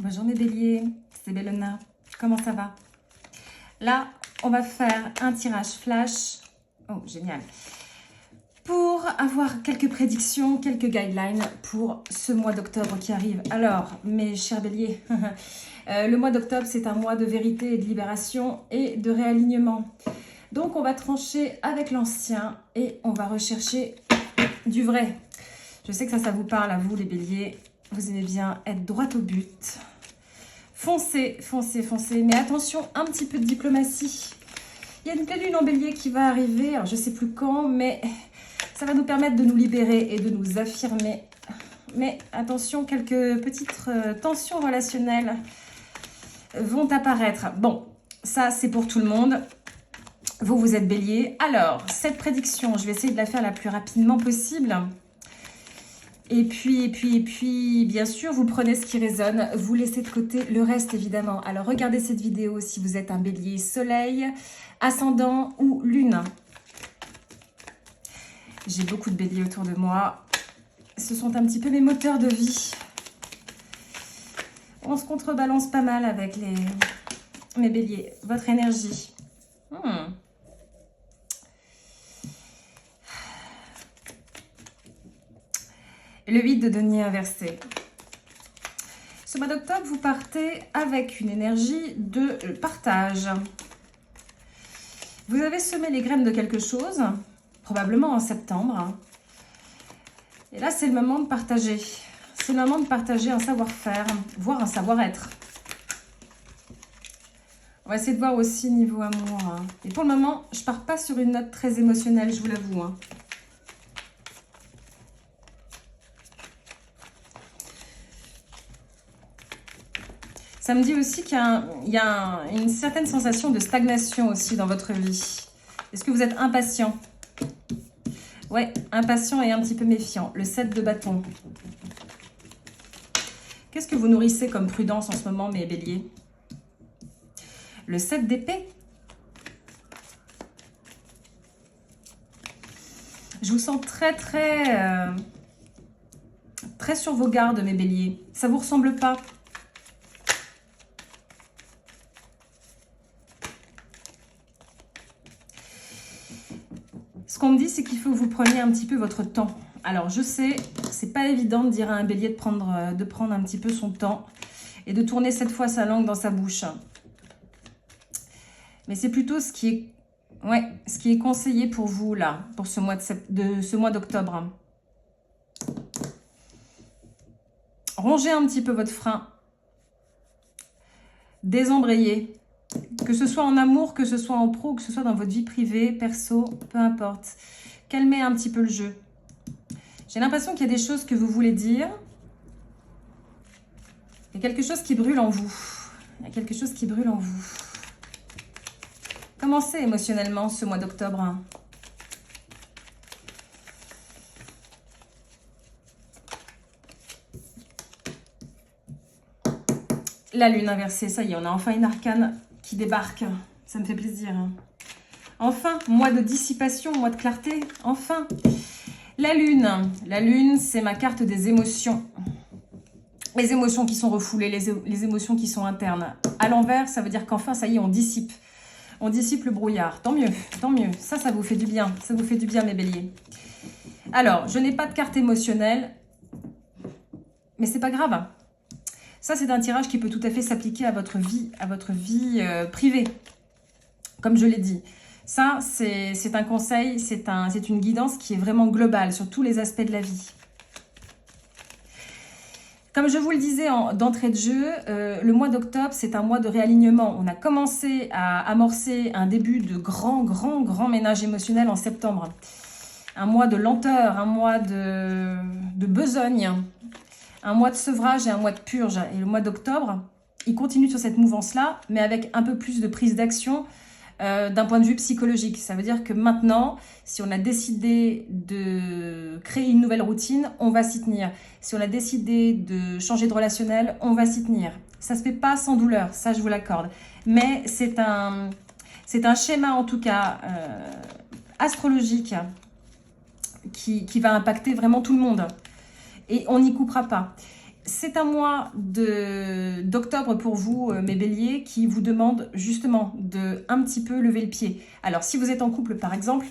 Bonjour mes béliers, c'est Bellona, comment ça va? Là, on va faire un tirage flash, oh génial, pour avoir quelques prédictions, quelques guidelines pour ce mois d'octobre qui arrive. Alors, mes chers béliers, le mois d'octobre c'est un mois de vérité et de libération et de réalignement. Donc on va trancher avec l'ancien et on va rechercher du vrai. Je sais que ça vous parle à vous les béliers, vous aimez bien être droit au but. Foncez, foncez, foncez, mais attention, un petit peu de diplomatie. Il y a une pleine lune en bélier qui va arriver, alors je ne sais plus quand, mais ça va nous permettre de nous libérer et de nous affirmer. Mais attention, quelques petites tensions relationnelles vont apparaître. Bon, ça c'est pour tout le monde. Vous êtes bélier. Alors, cette prédiction, je vais essayer de la faire la plus rapidement possible. Et puis, bien sûr, vous prenez ce qui résonne, vous laissez de côté le reste, évidemment. Alors, regardez cette vidéo si vous êtes un bélier soleil, ascendant ou lune. J'ai beaucoup de béliers autour de moi. Ce sont un petit peu mes moteurs de vie. On se contrebalance pas mal avec mes béliers. Votre énergie. Le 8 de denier inversé. Ce mois d'octobre, vous partez avec une énergie de partage. Vous avez semé les graines de quelque chose, probablement en septembre. Et là, c'est le moment de partager. C'est le moment de partager un savoir-faire, voire un savoir-être. On va essayer de voir aussi niveau amour. Et pour le moment, je ne pars pas sur une note très émotionnelle, je vous l'avoue. Ça me dit aussi qu'il y a une certaine sensation de stagnation aussi dans votre vie. Est-ce que vous êtes impatient? Ouais, impatient et un petit peu méfiant. Le 7 de bâton. Qu'est-ce que vous nourrissez comme prudence en ce moment, mes béliers? Le 7 d'épée. Je vous sens très sur vos gardes, mes béliers. Ça ne vous ressemble pas? Ce qu'on me dit, c'est qu'il faut que vous preniez un petit peu votre temps. Alors, je sais, c'est pas évident de dire à un bélier de prendre un petit peu son temps et de tourner cette fois sa langue dans sa bouche. Mais c'est plutôt ce qui est conseillé pour vous, là, pour ce mois d'octobre. Rongez un petit peu votre frein. Désembrayez. Que ce soit en amour, que ce soit en pro, que ce soit dans votre vie privée, perso, peu importe. Calmez un petit peu le jeu. J'ai l'impression qu'il y a des choses que vous voulez dire. Il y a quelque chose qui brûle en vous. Il y a quelque chose qui brûle en vous. Comment c'est émotionnellement ce mois d'octobre? La lune inversée, ça y est, on a enfin une arcane qui débarque. Ça me fait plaisir. Enfin, mois de dissipation, mois de clarté. Enfin. La lune, c'est ma carte des émotions. Les émotions qui sont refoulées, les émotions qui sont internes. À l'envers, ça veut dire qu'enfin, ça y est, on dissipe. On dissipe le brouillard. Tant mieux, tant mieux. Ça vous fait du bien. Ça vous fait du bien, mes béliers. Alors, je n'ai pas de carte émotionnelle, mais c'est pas grave. Ça, c'est un tirage qui peut tout à fait s'appliquer à votre vie privée, comme je l'ai dit. Ça, c'est un conseil, c'est une guidance qui est vraiment globale sur tous les aspects de la vie. Comme je vous le disais d'entrée de jeu, le mois d'octobre, c'est un mois de réalignement. On a commencé à amorcer un début de grand ménage émotionnel en septembre. Un mois de lenteur, un mois de besogne. Un mois de sevrage et un mois de purge. Et le mois d'octobre, il continue sur cette mouvance-là, mais avec un peu plus de prise d'action d'un point de vue psychologique. Ça veut dire que maintenant, si on a décidé de créer une nouvelle routine, on va s'y tenir. Si on a décidé de changer de relationnel, on va s'y tenir. Ça ne se fait pas sans douleur, ça je vous l'accorde. Mais c'est un schéma en tout cas astrologique qui va impacter vraiment tout le monde. Et on n'y coupera pas. c'est un mois d'octobre pour vous, mes béliers, qui vous demande justement de un petit peu lever le pied. Alors, si vous êtes en couple, par exemple,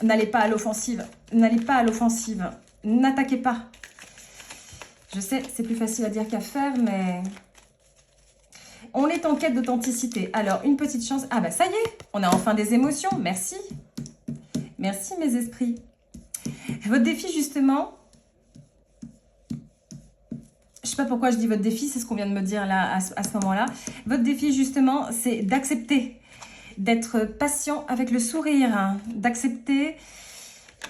n'allez pas à l'offensive. N'allez pas à l'offensive. N'attaquez pas. Je sais, c'est plus facile à dire qu'à faire, mais... On est en quête d'authenticité. Alors, une petite chance. Ah bah ça y est, on a enfin des émotions. Merci. Merci mes esprits. Votre défi justement... Je sais pas pourquoi je dis votre défi, c'est ce qu'on vient de me dire là à ce moment-là. Votre défi justement, c'est d'accepter, d'être patient avec le sourire, hein, d'accepter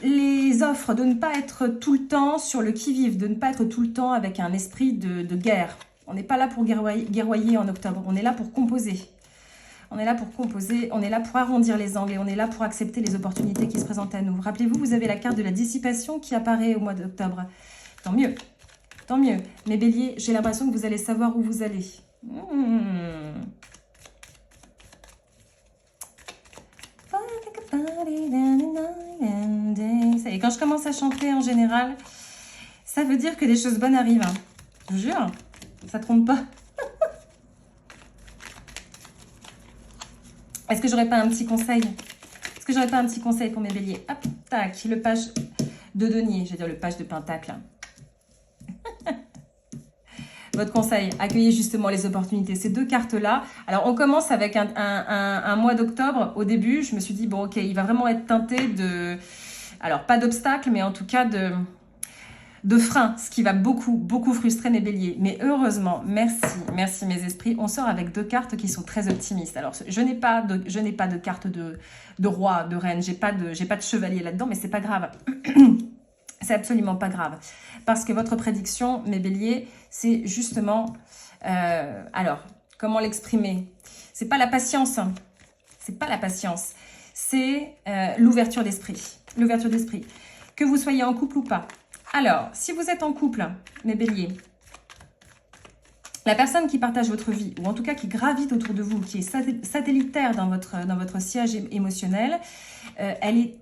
les offres, de ne pas être tout le temps sur le qui-vive, de ne pas être tout le temps avec un esprit de guerre. On n'est pas là pour guerroyer en octobre, on est là pour composer. On est là pour composer, on est là pour arrondir les angles et on est là pour accepter les opportunités qui se présentent à nous. Rappelez-vous, vous avez la carte de la dissipation qui apparaît au mois d'octobre. Tant mieux. Tant mieux. Mes béliers, j'ai l'impression que vous allez savoir où vous allez. Et quand je commence à chanter en général, ça veut dire que des choses bonnes arrivent. Hein. Je vous jure, ça ne trompe pas. Est-ce que j'aurais pas un petit conseil? Est-ce que j'aurais pas un petit conseil pour mes béliers? Hop, tac, le page de denier, je vais dire le page de pentacle. Votre conseil, accueillez justement les opportunités. Ces deux cartes-là. Alors, on commence avec un mois d'octobre. Au début, je me suis dit, bon, ok, il va vraiment être teinté de... Alors, pas d'obstacles, mais en tout cas de freins, ce qui va beaucoup frustrer mes béliers. Mais heureusement, merci mes esprits, on sort avec deux cartes qui sont très optimistes. Alors, je n'ai pas de carte de roi, de reine, j'ai pas de chevalier là-dedans, mais c'est pas grave. C'est absolument pas grave. Parce que votre prédiction, mes béliers, c'est justement... alors, comment l'exprimer? C'est pas la patience. Hein. C'est pas la patience. C'est l'ouverture d'esprit. L'ouverture d'esprit. Que vous soyez en couple ou pas. Alors, si vous êtes en couple, mes béliers, la personne qui partage votre vie, ou en tout cas qui gravite autour de vous, qui est satellitaire dans votre siège émotionnel, elle est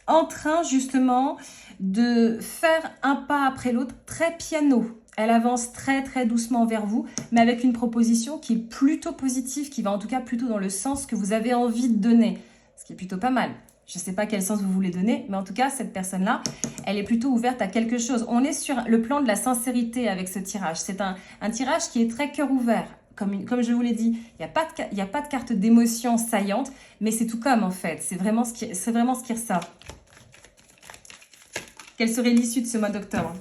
en train justement de faire un pas après l'autre très piano. Elle avance très doucement vers vous, mais avec une proposition qui est plutôt positive, qui va en tout cas plutôt dans le sens que vous avez envie de donner, ce qui est plutôt pas mal. Je ne sais pas quel sens vous voulez donner, mais en tout cas, cette personne-là, elle est plutôt ouverte à quelque chose. On est sur le plan de la sincérité avec ce tirage. C'est un tirage qui est très cœur ouvert. Comme je vous l'ai dit, il n'y a pas de carte d'émotion saillante, mais c'est tout comme en fait. C'est vraiment ce qui ressort. Quelle serait l'issue de ce mois d'octobre?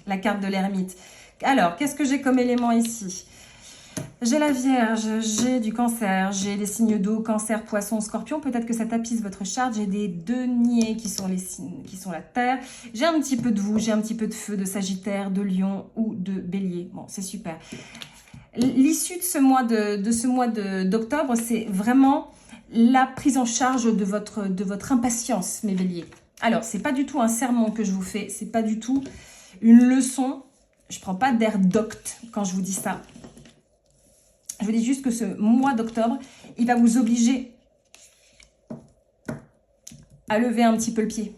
La carte de l'ermite. Alors, qu'est-ce que j'ai comme élément ici? J'ai la Vierge, j'ai du Cancer, j'ai les signes d'eau, Cancer, Poisson, Scorpion. Peut-être que ça tapisse votre charte. J'ai des deniers qui sont les signes, qui sont la Terre. J'ai un petit peu de vous, j'ai un petit peu de feu, de Sagittaire, de Lion ou de Bélier. Bon, c'est super. L'issue de ce mois d'octobre, c'est vraiment la prise en charge de votre impatience, mes Béliers. Alors, c'est pas du tout un sermon que je vous fais, c'est pas du tout une leçon. Je prends pas d'air docte quand je vous dis ça. Je vous dis juste que ce mois d'octobre, il va vous obliger à lever un petit peu le pied.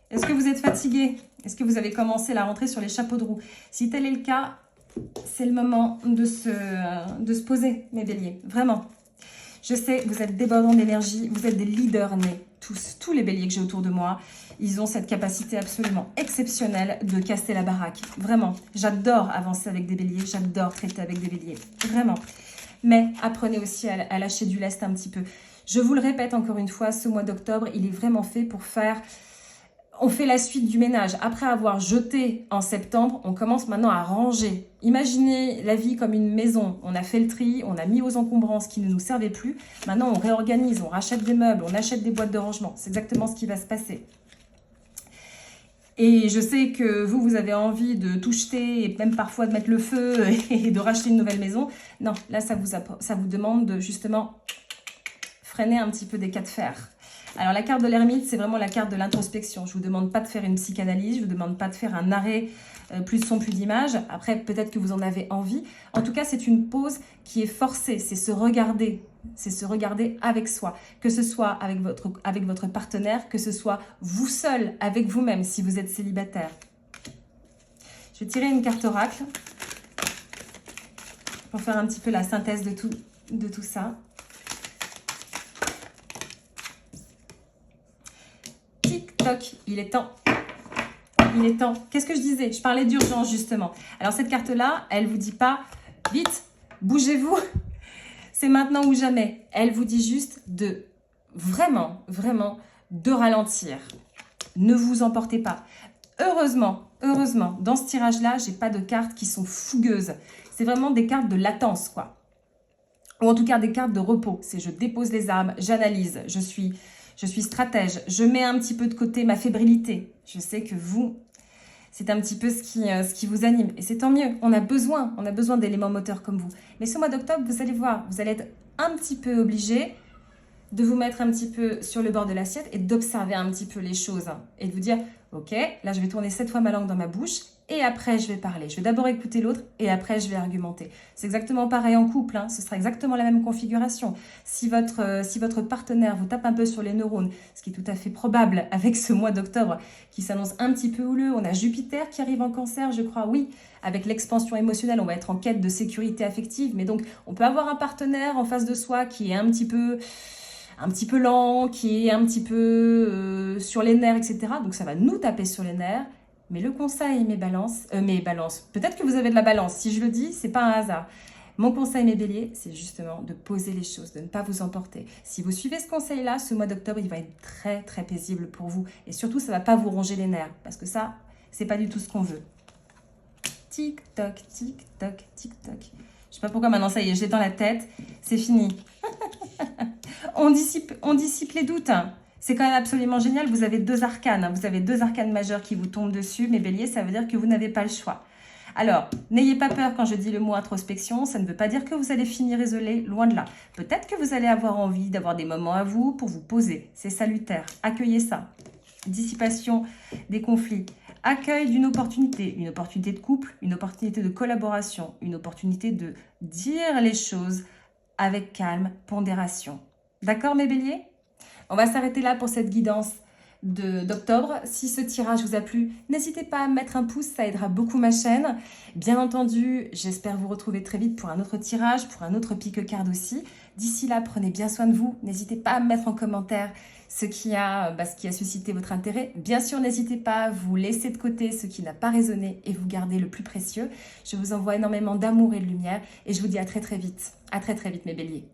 Est-ce que vous êtes fatigué? Est-ce que vous avez commencé la rentrée sur les chapeaux de roue? Si tel est le cas, c'est le moment de se poser, mes béliers. Vraiment. Je sais, vous êtes débordants d'énergie, vous êtes des leaders nés. Tous les béliers que j'ai autour de moi, ils ont cette capacité absolument exceptionnelle de casser la baraque. Vraiment, j'adore avancer avec des béliers, j'adore traiter avec des béliers. Vraiment. Mais apprenez aussi à lâcher du lest un petit peu. Je vous le répète encore une fois, ce mois d'octobre, il est vraiment fait pour faire... On fait la suite du ménage. Après avoir jeté en septembre, on commence maintenant à ranger. Imaginez la vie comme une maison. On a fait le tri, on a mis aux encombrances qui ne nous servaient plus. Maintenant, on réorganise, on rachète des meubles, on achète des boîtes de rangement. C'est exactement ce qui va se passer. Et je sais que vous avez envie de tout jeter et même parfois de mettre le feu et de racheter une nouvelle maison. Non, là, ça vous demande de justement freiner un petit peu des cas de fer. Alors, la carte de l'ermite, c'est vraiment la carte de l'introspection. Je ne vous demande pas de faire une psychanalyse, je ne vous demande pas de faire un arrêt plus de son, plus d'image. Après, peut-être que vous en avez envie. En tout cas, c'est une pause qui est forcée, c'est se regarder. C'est se regarder avec soi, que ce soit avec votre partenaire, que ce soit vous seul, avec vous-même, si vous êtes célibataire. Je vais tirer une carte oracle pour faire un petit peu la synthèse de tout ça. Tic-toc, il est temps. Il est temps. Qu'est-ce que je disais? Je parlais d'urgence, justement. Alors, cette carte-là, elle ne vous dit pas « Vite, bougez-vous, c'est maintenant ou jamais ». Elle vous dit juste de vraiment, de ralentir. Ne vous emportez pas. Heureusement, dans ce tirage-là, je n'ai pas de cartes qui sont fougueuses. C'est vraiment des cartes de latence, quoi. Ou en tout cas, des cartes de repos. C'est je dépose les armes, j'analyse, je suis stratège. Je mets un petit peu de côté ma fébrilité. Je sais que vous, c'est un petit peu ce qui vous anime. Et c'est tant mieux. On a besoin d'éléments moteurs comme vous. Mais ce mois d'octobre, vous allez voir, vous allez être un petit peu obligé de vous mettre un petit peu sur le bord de l'assiette et d'observer un petit peu les choses. Et de vous dire, ok, là je vais tourner 7 fois ma langue dans ma bouche et après je vais parler. Je vais d'abord écouter l'autre et après je vais argumenter. C'est exactement pareil en couple, hein. Ce sera exactement la même configuration. Si votre partenaire vous tape un peu sur les neurones, ce qui est tout à fait probable avec ce mois d'octobre qui s'annonce un petit peu houleux, on a Jupiter qui arrive en cancer, je crois, oui. Avec l'expansion émotionnelle, on va être en quête de sécurité affective, mais donc on peut avoir un partenaire en face de soi qui est un petit peu lent, qui est un petit peu sur les nerfs, etc. Donc ça va nous taper sur les nerfs. Mais le conseil, mes balances, peut-être que vous avez de la balance. Si je le dis, c'est pas un hasard. Mon conseil, mes béliers, c'est justement de poser les choses, de ne pas vous emporter. Si vous suivez ce conseil-là, ce mois d'octobre, il va être très, très paisible pour vous. Et surtout, ça ne va pas vous ronger les nerfs. Parce que ça, c'est pas du tout ce qu'on veut. Tic-toc, tic-toc, tic-toc. Je sais pas pourquoi maintenant, ça y est, j'ai dans la tête. C'est fini. On dissipe les doutes. C'est quand même absolument génial. Vous avez 2 arcanes. Vous avez 2 arcanes majeurs qui vous tombent dessus. Mes béliers, ça veut dire que vous n'avez pas le choix. Alors, n'ayez pas peur quand je dis le mot introspection. Ça ne veut pas dire que vous allez finir isolé, loin de là. Peut-être que vous allez avoir envie d'avoir des moments à vous pour vous poser. C'est salutaire. Accueillez ça. Dissipation des conflits. Accueil d'une opportunité. Une opportunité de couple, une opportunité de collaboration, une opportunité de dire les choses avec calme, pondération. D'accord, mes béliers? On va s'arrêter là pour cette guidance d'octobre. Si ce tirage vous a plu, n'hésitez pas à mettre un pouce, ça aidera beaucoup ma chaîne. Bien entendu, j'espère vous retrouver très vite pour un autre tirage, pour un autre pique-card aussi. D'ici là, prenez bien soin de vous. N'hésitez pas à me mettre en commentaire ce qui a suscité votre intérêt. Bien sûr, n'hésitez pas à vous laisser de côté ce qui n'a pas résonné et vous garder le plus précieux. Je vous envoie énormément d'amour et de lumière et je vous dis à très vite. À très vite, mes béliers.